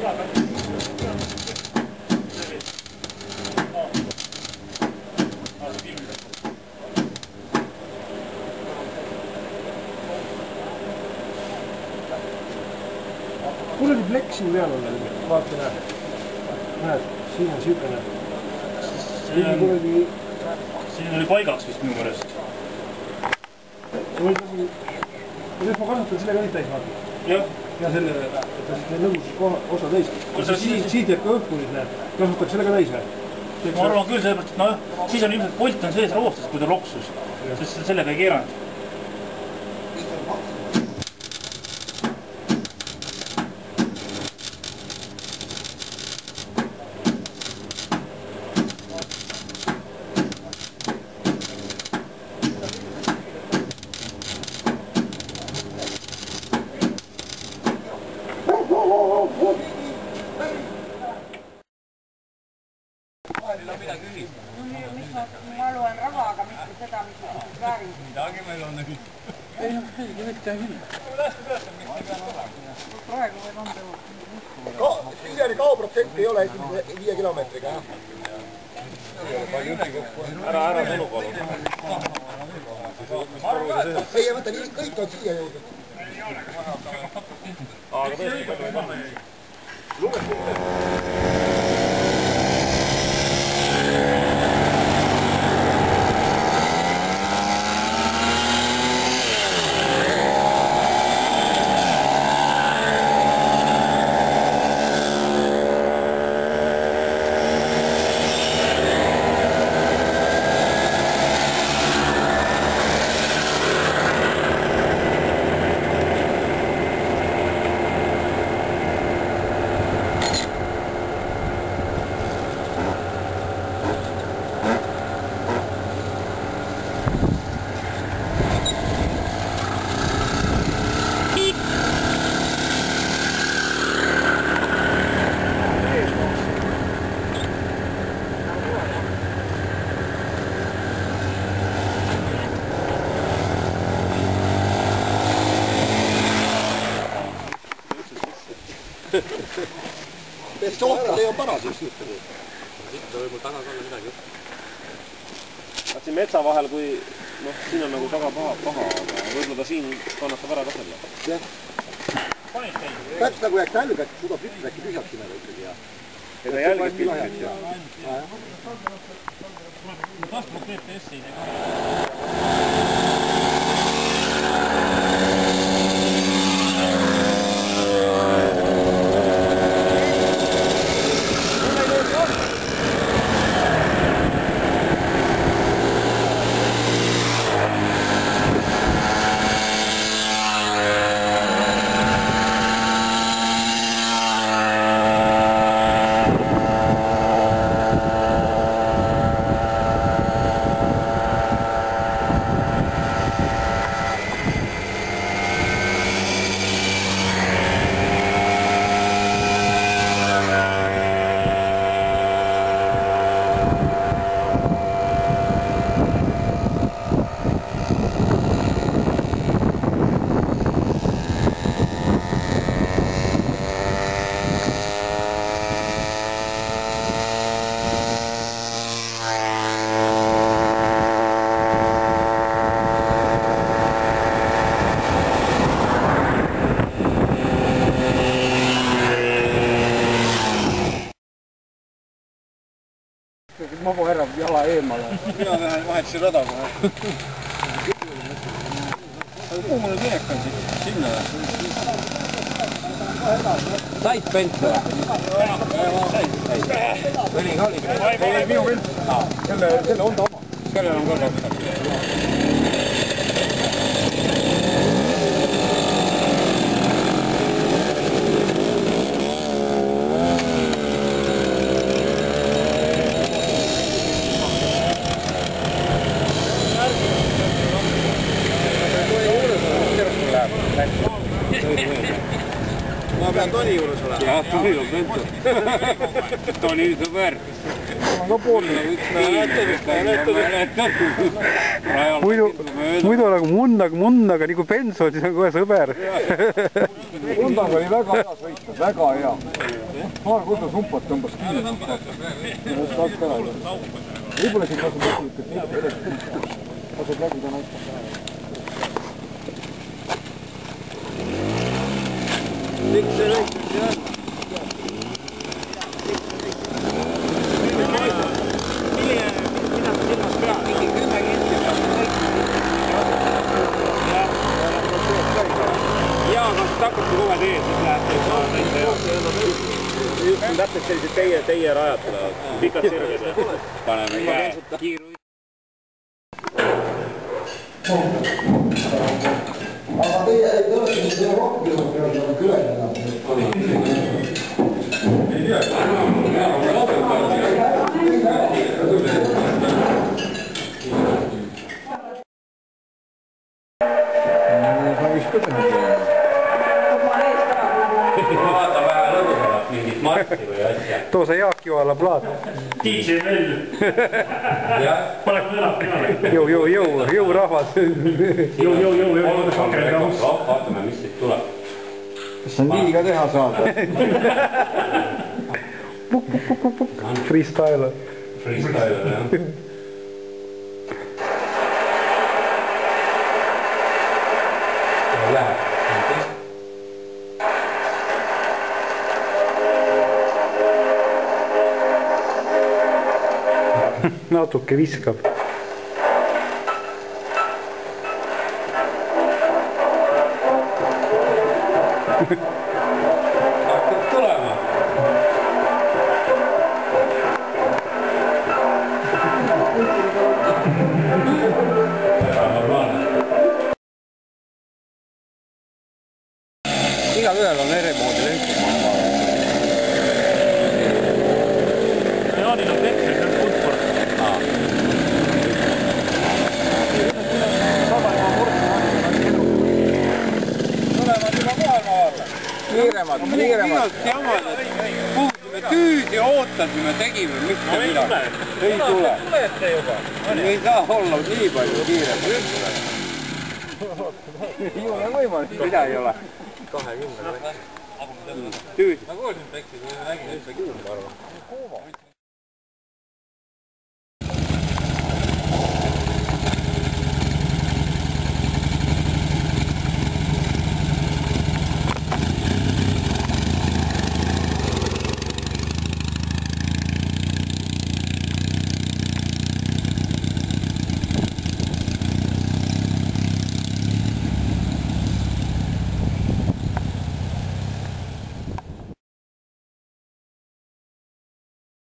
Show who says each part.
Speaker 1: Mul oli plekk siin peal olla, vaata näed. Näed, siin on siukene.
Speaker 2: Siin oli paigaks vist minu mõrest.
Speaker 1: Nüüd ma kasutan sellega neid täis vaata.
Speaker 2: Jah.
Speaker 1: Ja selle, et ta siis nõus osa täis. Siit jääb ka õhku nüüd näed. Kasutab sellega täis või?
Speaker 2: Ma arvan küll sellepärast, et noh, siis on ilmselt polt on sees roostes, kui ta loksus. Sest sellega ei keeranud.
Speaker 3: Ma loen raha, aga mitte seda, mis väärin.
Speaker 2: Midagi meil on nagu.
Speaker 1: Ei, selge mitte küll.
Speaker 3: Praegu veel on teema.
Speaker 4: Siseni kaoprotsent ei ole 5 kilomeetriga.
Speaker 2: Ära sulu palun.
Speaker 4: Ei, mõtle, kõik on siia jõudnud.
Speaker 2: Aga tõesti, palju ei maha.
Speaker 4: Sohkad ei ole paras just.
Speaker 2: Sitta või mul tagas olla midagi. Siin metsa vahel, kui siin on nagu taga paha, aga võib-olla ta siin kannatab ära tasella.
Speaker 4: Jah. Täpselt nagu jääks nälg, et suudab ütled äkki tühjaks sinna ikkagi ja...
Speaker 2: Ega jälgib pildiks ja...
Speaker 5: Ma tahtnud GPS-i teha.
Speaker 1: Mabu härra jala eemale.
Speaker 4: Mina vahetasin rada kohe.
Speaker 1: Kuhu mulle minek on siit? Sinna või?
Speaker 4: Said pent või?
Speaker 1: Veli ka oli. Ei, minu pent. Selle on ta oma. Kellel on ka kaks.
Speaker 4: pean Toni juures olema.
Speaker 6: jah, Toni on benso. Toni sõber.
Speaker 1: on ka poolne. Muidu nagu munnaga nagu benso, siis on kohe sõber.
Speaker 4: Mundaga oli väga hea sõita, väga hea. Paar korda sumpat tõmbas kinni. Võib-olla siin tasub läbi, tasub läbi ka näitab. Miks see lõikus on? Just on täpselt sellised teie rajad tulevad, pikad sirged ja paneme käe kiiru. Aga teie olete nüüd selle rohkem peale külen enam.
Speaker 1: Too see Jaak Joala plaat.
Speaker 2: DJ Mell. Paneks mõned peale.
Speaker 1: Jõu rahvas. Jõu.
Speaker 6: Vaatame, mis siit tuleb.
Speaker 4: Kas on nii ka teha saada?
Speaker 1: Pukk. Freestyle.
Speaker 6: Freestyle, jah. Läheb.
Speaker 1: Natuke viskab.
Speaker 6: Hakkab tulema.
Speaker 4: Igaühel on erimoodi lentud.
Speaker 2: Jaanil on Peksel, see on Kutport.
Speaker 4: Tulevad juba kohal, ma vaatan. Kiiremad.
Speaker 6: Puhtume tüüd ja ootad, kui me tegime, mitte midagi. Ei tule.
Speaker 4: Tulete juba.
Speaker 6: Ei saa olla nii palju kiiremad.
Speaker 4: Ei ole võimalik.
Speaker 6: Mida ei ole?
Speaker 4: 20.
Speaker 6: Tüüd.
Speaker 4: Ma kuulsin Peksi, kui nägin, et see küll, ma arvan.